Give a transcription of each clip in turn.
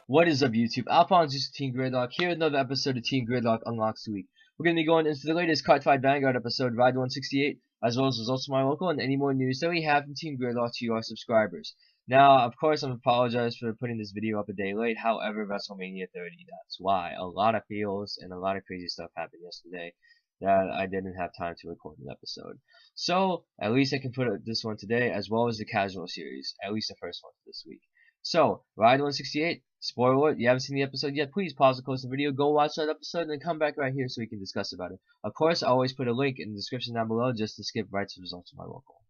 What is up, YouTube? AlphonZeus Team Gradelock here with another episode of Team Gradelock Unlocks week. We're going to be going into the latest Card Fight Vanguard episode, Ride 168, as well as results from my local and any more news that we have from Team Gradelock to our subscribers. Now, of course, I apologize for putting this video up a day late. However, WrestleMania 30, that's why. A lot of feels and a lot of crazy stuff happened yesterday that I didn't have time to record an episode. So, at least I can put this one today, as well as the casual series, at least the first one for this week. So, Ride 168, spoiler alert, you haven't seen the episode yet, please pause and close the video, go watch that episode, and then come back right here so we can discuss about it. Of course, I always put a link in the description down below just to skip right to the results of my local.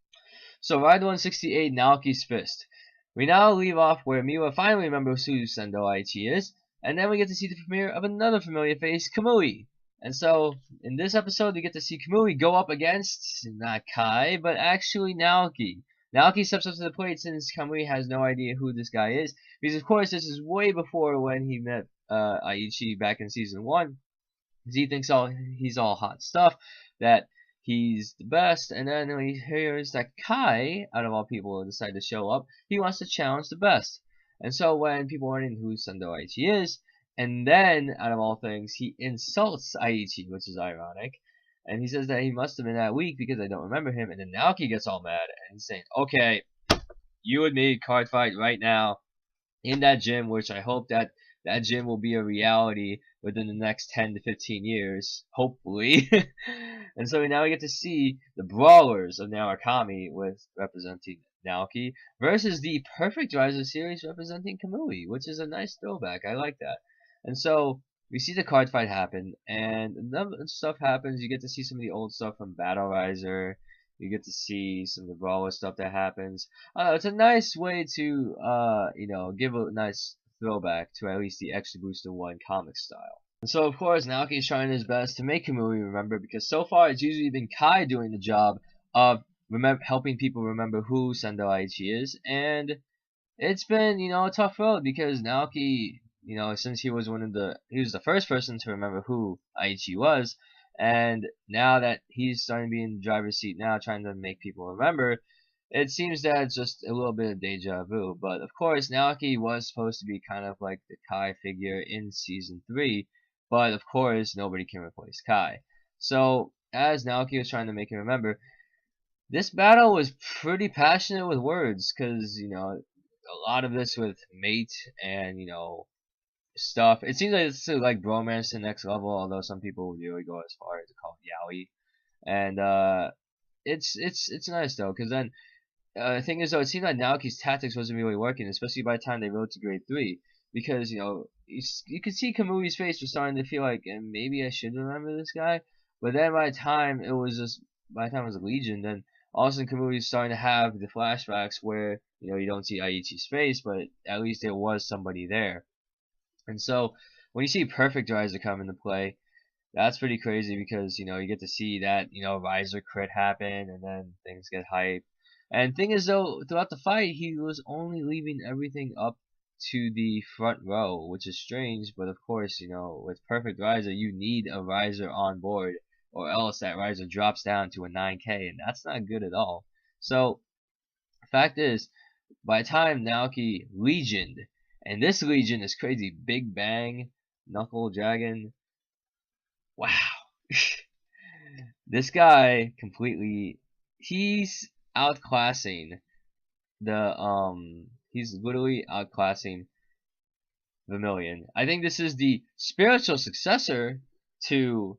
So, Ride 168, Naoki's Fist. We now leave off where Miwa finally remembers who Sendo Aichi is, and then we get to see the premiere of another familiar face, Kamui. And so, in this episode, we get to see Kamui go up against, not Kai, but actually Naoki. Naoki steps up to the plate since Kamui has no idea who this guy is, because of course this is way before when he met Aichi back in season 1. He thinks he's all hot stuff, that he's the best, and then when he hears that Kai, out of all people, decided to show up, he wants to challenge the best. And so when people are wondering who Sendo Aichi is, and then, out of all things, he insults Aichi, which is ironic. And he says that he must have been that weak because I don't remember him. And then Naoki gets all mad and he's saying, okay, you and me, card fight right now in that gym, which I hope that gym will be a reality within the next 10 to 15 years, hopefully. And so now we get to see the brawlers of Naokami with representing Naoki versus the Perfect Riser series representing Kamui, which is a nice throwback. I like that. And so we see the card fight happen, and another stuff happens. You get to see some of the old stuff from Battle Riser. You get to see some of the brawler stuff that happens. It's a nice way to, give a nice throwback to at least the Extra Booster 1 comic style. And so, of course, Naoki is trying his best to make Kamui remember, because so far it's usually been Kai doing the job of helping people remember who Sendo Aichi is, and it's been, a tough road because Naoki, since he was the first person to remember who Aichi was, and now that he's starting to be in the driver's seat now, trying to make people remember, it seems that it's just a little bit of deja vu. But of course, Naoki was supposed to be kind of like the Kai figure in season 3, but of course, nobody can replace Kai. So, as Naoki was trying to make him remember, this battle was pretty passionate with words, because, a lot of this with mate and, stuff. It seems like it's like bromance to the next level, although some people would really go as far as to call it yaoi. And it's nice though, because then the thing is though, it seemed like Naoki's tactics wasn't really working, especially by the time they rode to grade 3, because you could see Kamui's face was starting to feel like, maybe I should remember this guy. But then by the time it was Legion, then all of a sudden Kamui is starting to have the flashbacks where you don't see Aichi's face, but at least there was somebody there. And so when you see Perfect Riser come into play, that's pretty crazy, because you get to see that Riser crit happen, and then things get hype. And thing is though, throughout the fight he was only leaving everything up to the front row, which is strange. But of course, with Perfect Riser you need a Riser on board, or else that Riser drops down to a 9k, and that's not good at all. So the fact is, by the time Naoki Legioned, and this Legion is crazy, Big Bang, Knuckle Dragon, wow. This guy completely, he's outclassing he's literally outclassing Vermilion. I think this is the spiritual successor to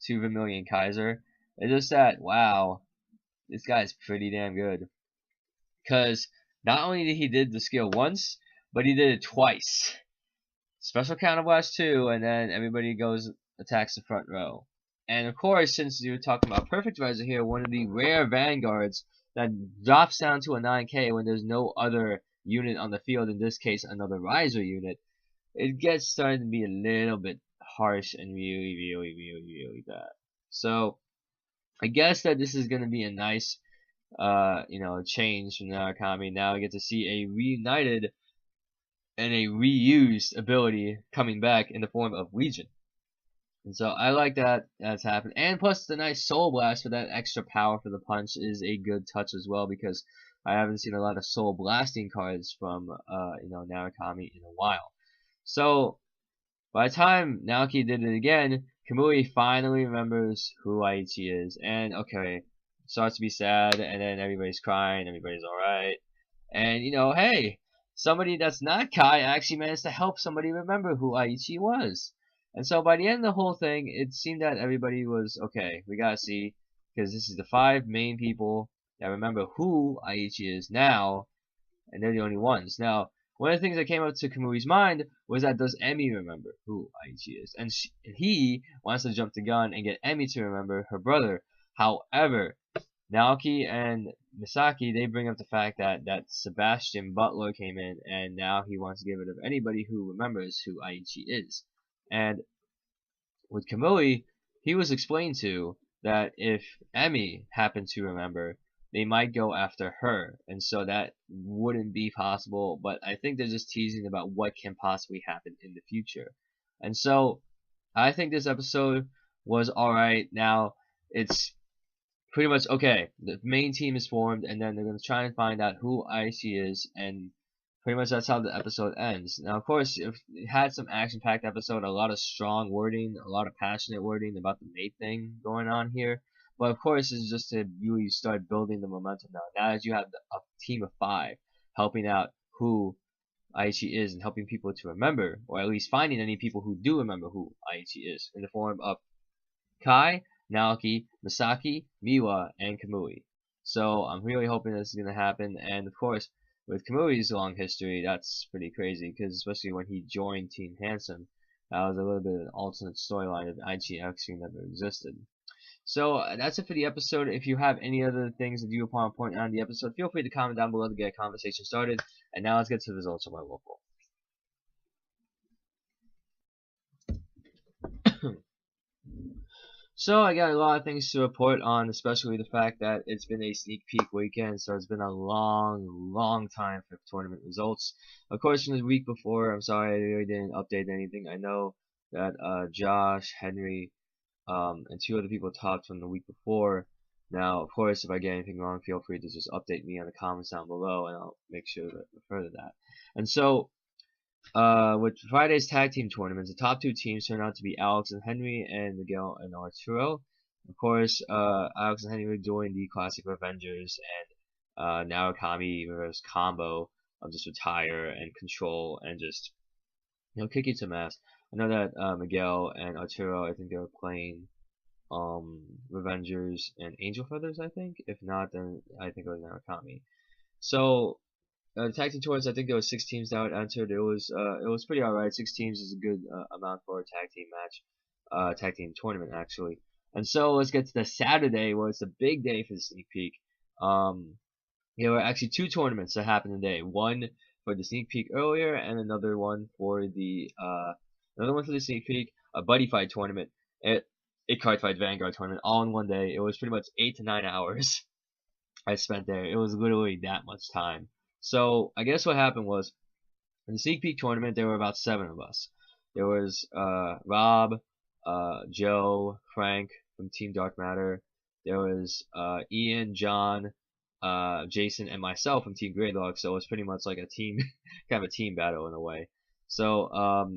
Vermilion Kaiser. It's just that, wow, this guy's pretty damn good, because not only did he did the skill once, but he did it twice. Special counter blast 2, and then everybody attacks the front row. And of course, since you're talking about Perfect Riser here, one of the rare Vanguards that drops down to a 9k when there's no other unit on the field, in this case another Riser unit, it gets starting to be a little bit harsh and really bad. So I guess that this is going to be a nice change from Naokami. Now I get to see a reunited and a reused ability coming back in the form of Legion. And so I like that that's happened. And plus the nice Soul Blast for that extra power for the punch is a good touch as well, because I haven't seen a lot of soul blasting cards from Naokami in a while. So by the time Naoki did it again, Kamui finally remembers who Aichi is, and okay, starts to be sad, and then everybody's crying, everybody's alright, and hey, somebody that's not Kai actually managed to help somebody remember who Aichi was. And so by the end of the whole thing, it seemed that everybody was okay. We gotta see, because this is the 5 main people that remember who Aichi is now, and they're the only ones. Now, one of the things that came up to Kamui's mind was that does Emi remember who Aichi is? And he wants to jump the gun and get Emi to remember her brother. However, Naoki and Misaki, they bring up the fact that Sebastian Butler came in, and now he wants to get rid of anybody who remembers who Aichi is. And with Kamui, he was explained to that if Emi happened to remember, they might go after her, and so that wouldn't be possible, but I think they're just teasing about what can possibly happen in the future. And so I think this episode was alright. Now it's pretty much okay. The main team is formed, and then they're going to try and find out who Aichi is, and pretty much that's how the episode ends. Now, of course, it had some action-packed episode, a lot of strong wording, a lot of passionate wording about the mate thing going on here. But of course, it's just to really start building the momentum now. Now that you have a team of 5 helping out who Aichi is and helping people to remember, or at least finding any people who do remember who Aichi is, in the form of Kai, Naoki, Misaki, Miwa, and Kamui. So I'm really hoping this is going to happen, and of course, with Kamui's long history, that's pretty crazy, because especially when he joined Team Handsome, that was a little bit of an alternate storyline that Aichi actually never existed. So that's it for the episode. If you have any other things that you want to point out in the episode, feel free to comment down below to get a conversation started. And now let's get to the results of my local. So I got a lot of things to report on, especially the fact that it's been a sneak peek weekend, so it's been a long time for tournament results. Of course, from the week before, I'm sorry I really didn't update anything. I know that Josh, Henry, and 2 other people topped from the week before. Now, of course, if I get anything wrong, feel free to just update me on the comments down below, and I'll make sure to refer to that. And so, with Friday's tag team tournaments, the top 2 teams turned out to be Alex and Henry and Miguel and Arturo. Of course, Alex and Henry were doing the classic Revengers and Naokami reverse combo of just retire and control and just kick you to mass. I know that Miguel and Arturo, I think they were playing Revengers and Angel Feathers, I think. If not, then I think it was Naokami. So the tag team tournaments, I think there was 6 teams that entered. It was pretty alright. 6 teams is a good amount for a tag team match, tag team tournament actually. And so let's get to the Saturday, where it's a big day for the sneak peek. There were actually 2 tournaments that happened today. One for the sneak peek earlier, and another one for the sneak peek, a buddy fight tournament, a card fight Vanguard tournament, all in one day. It was pretty much 8 to 9 hours I spent there. It was literally that much time. So I guess what happened was, in the sneak peek tournament, there were about 7 of us. There was Rob, Joe, Frank from Team Dark Matter. There was Ian, John, Jason, and myself from Team Gradelock. So it was pretty much like a team, kind of a team battle in a way. So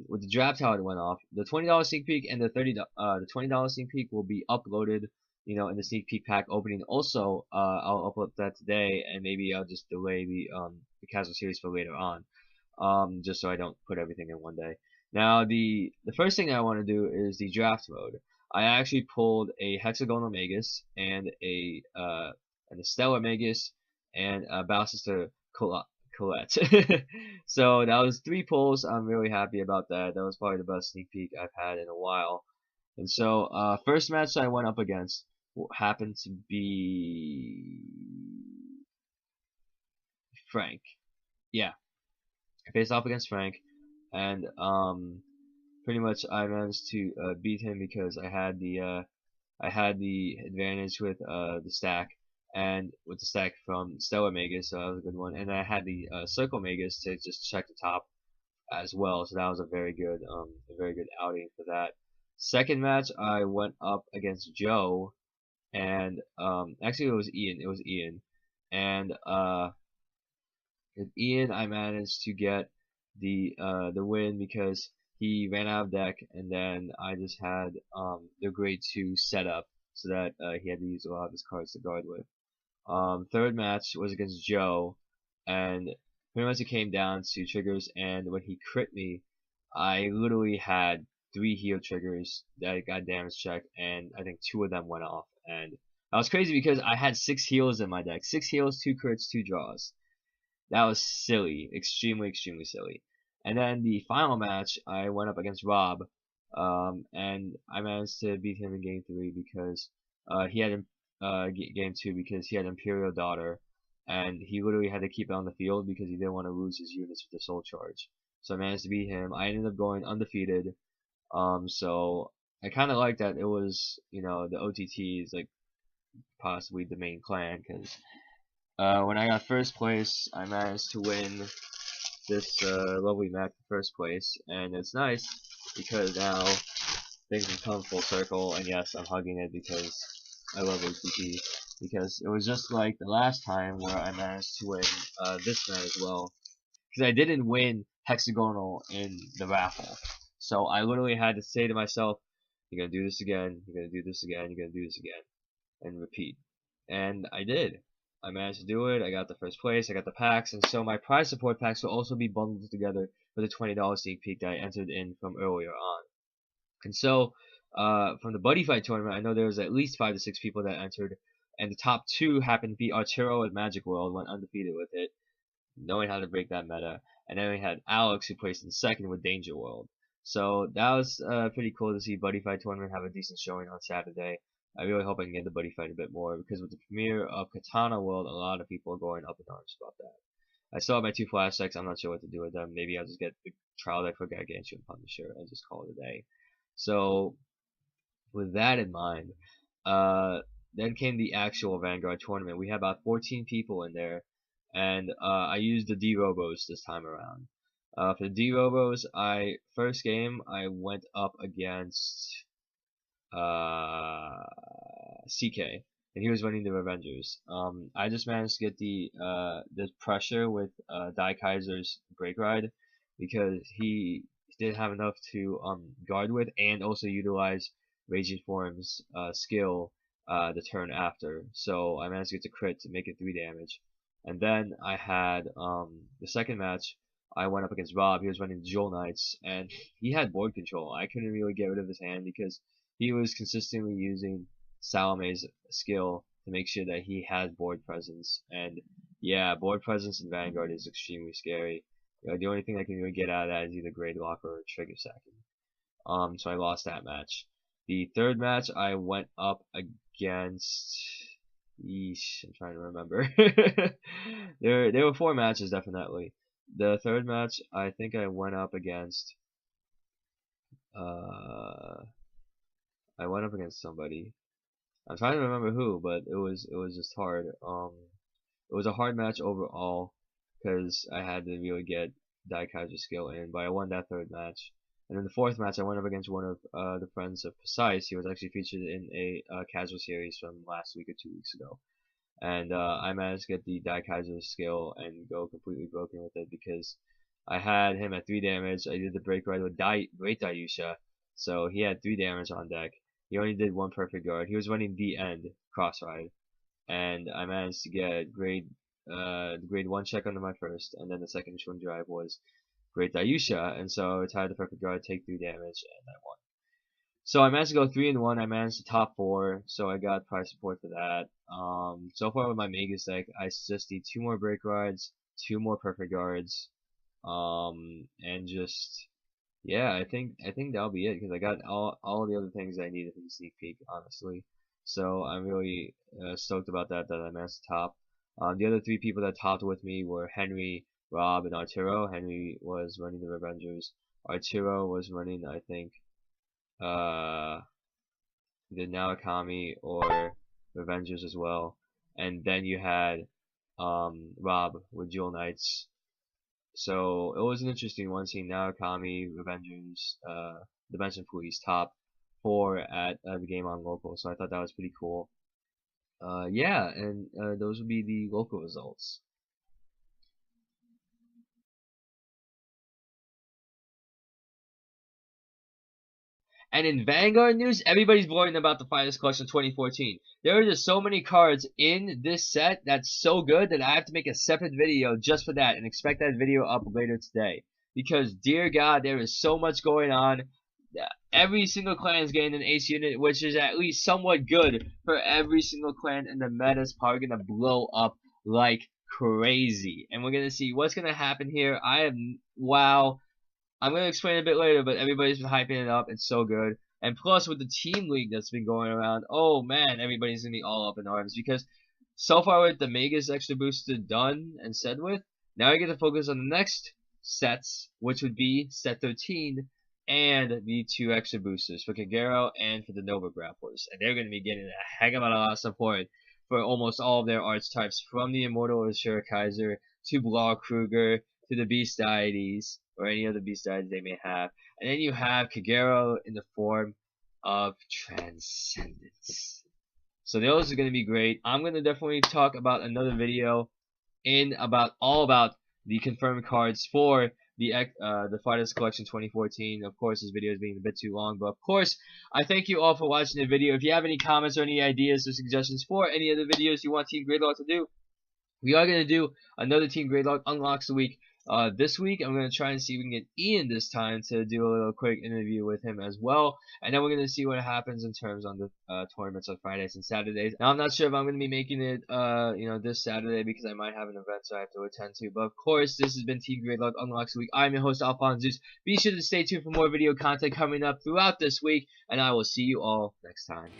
with the draft, how it went off, the $20 sneak peek and the $20 sneak peek will be uploaded, in the sneak peek pack opening. Also, I'll upload that today, and maybe I'll just delay the casual series for later on, just so I don't put everything in one day. Now, the first thing I want to do is the draft mode. I actually pulled a hexagonal Magus and a stellar Magus and a Balsister Colette. So that was 3 pulls. I'm really happy about that. That was probably the best sneak peek I've had in a while. And so first match I went up against happened to be Frank. Yeah, I faced off against Frank, and pretty much I managed to beat him because I had the advantage with the stack, and with the stack from Stellar Magus, so that was a good one. And I had the Circle Magus to just check the top as well, so that was a very good outing for that. Second match, I went up against Joe, and actually it was Ian. and with Ian, I managed to get the win because he ran out of deck, and then I just had the grade 2 set up so that he had to use a lot of his cards to guard with. Third match was against Joe, and pretty much it came down to triggers, and when he crit me, I literally had 3 heal triggers that got damage checked, and I think 2 of them went off, and that was crazy because I had 6 heals in my deck. 6 heals, 2 crits, 2 draws. That was silly, extremely, extremely silly. And then the final match, I went up against Rob, and I managed to beat him in game 3 because he had game 2 because he had Imperial Daughter, and he literally had to keep it on the field because he didn't want to lose his units with the Soul Charge. So I managed to beat him. I ended up going undefeated. So I kind of like that it was, you know, the OTT is like possibly the main clan, because when I got first place, I managed to win this lovely map in first place, and it's nice because now things have come full circle, and yes, I'm hugging it because I love OTT, because it was just like the last time where I managed to win this map as well, because I didn't win hexagonal in the raffle. So I literally had to say to myself, you're gonna do this again, you're gonna do this again, you're gonna do this again, and repeat. And I did. I managed to do it. I got the first place, I got the packs, and so my prize support packs will also be bundled together with a $20 sneak peek that I entered in from earlier on. And so, from the Buddy Fight tournament, I know there was at least 5 to 6 people that entered, and the top 2 happened to be Arturo at Magic World, went undefeated with it, knowing how to break that meta. And then we had Alex, who placed in second with Danger World. So that was pretty cool to see Buddy Fight tournament have a decent showing on Saturday. I really hope I can get the Buddy Fight a bit more, because with the premiere of Katana World, a lot of people are going up in arms about that. I still have my 2 flash decks. I'm not sure what to do with them. Maybe I'll just get the trial deck for Gargantuan Punisher and just call it a day. So with that in mind, then came the actual Vanguard tournament. We had about 14 people in there, and I used the D-Robos this time around. For the D-Robos, first game I went up against CK, and he was running the Revengers. I just managed to get the pressure with Dai Kaiser's Break Ride, because he didn't have enough to guard with, and also utilize Raging Form's skill the turn after. So I managed to get the crit to make it 3 damage. And then I had the second match. I went up against Rob. He was running Jewel Knights, and he had board control. I couldn't really get rid of his hand because he was consistently using Salome's skill to make sure that he has board presence. And yeah, board presence in Vanguard is extremely scary. You know, the only thing I can really get out of that is either Gradelock or Trigger Sacking. So I lost that match. The third match I went up against. Yeesh, I'm trying to remember. there were 4 matches definitely. The third match, I think I went up against somebody. I'm trying to remember who, but it was just hard. It was a hard match overall because I had to really get Dai Kaiser's skill in, but I won that third match. And in the fourth match, I went up against one of the friends of Precise. He was actually featured in a casual series from last week or 2 weeks ago. And I managed to get the Dai Kaiser's skill and go completely broken with it because I had him at 3 damage. I did the break ride with Great Dayusha, so he had 3 damage on deck. He only did 1 perfect guard. He was running the end cross ride, and I managed to get grade 1 check under my first, and then the second swing drive was Great Dayusha, and so I retired the perfect guard, take 3 damage, and I won. So I managed to go 3-1. I managed to top 4, so I got prize support for that. So far with my Magus deck, I just need 2 more break rides, 2 more perfect guards, and just yeah, I think that'll be it because I got all the other things I needed for the sneak peek, honestly. So I'm really stoked about that I managed to top. The other 3 people that topped with me were Henry, Rob, and Arturo. Henry was running the Revengers. Arturo was running, I think, the Naoki or Revengers as well. And then you had Rob with Jewel Knights. So it was an interesting one seeing Naoki, Revengers, the Benson Police top 4 at the game on local. So I thought that was pretty cool. Yeah, and those would be the local results. And in Vanguard news, everybody's blogging about the Finest Collection 2014. There are just so many cards in this set that's so good that I have to make a separate video just for that, and expect that video up later today. Because, dear God, there is so much going on. Every single clan is getting an ace unit, which is at least somewhat good for every single clan, and the meta is probably going to blow up like crazy. And we're going to see what's going to happen here. Wow. I'm going to explain a bit later, but everybody's been hyping it up. It's so good. And plus, with the team league that's been going around, oh man, everybody's going to be all up in arms. Because so far with the Magus extra booster done and said with, now I get to focus on the next sets, which would be set 13 and the 2 extra boosters for Kagero and for the Nova Grapplers. And they're going to be getting a heck of a lot of support for almost all of their archetypes, from the Immortal Ashura Kaiser to Blau Kruger to the Beast Deities, or any other Beast Deities they may have. And then you have Kagero in the form of Transcendence. So those are going to be great. I'm going to definitely talk about another video all about the confirmed cards for the Finest Collection 2014. Of course, this video is being a bit too long, but of course, I thank you all for watching the video. If you have any comments or any ideas or suggestions for any of the videos you want Team Gradelock to do, we are going to do another Team Gradelock Unlocks a week. This week, I'm going to try and see if we can get Ian this time to do a little quick interview with him as well. And then we're going to see what happens in terms on the tournaments on Fridays and Saturdays. Now, I'm not sure if I'm going to be making it, this Saturday, because I might have an event so I have to attend to. But of course, this has been Team Gradelock Unlocks week. I'm your host, AlphonZeus. Be sure to stay tuned for more video content coming up throughout this week, and I will see you all next time.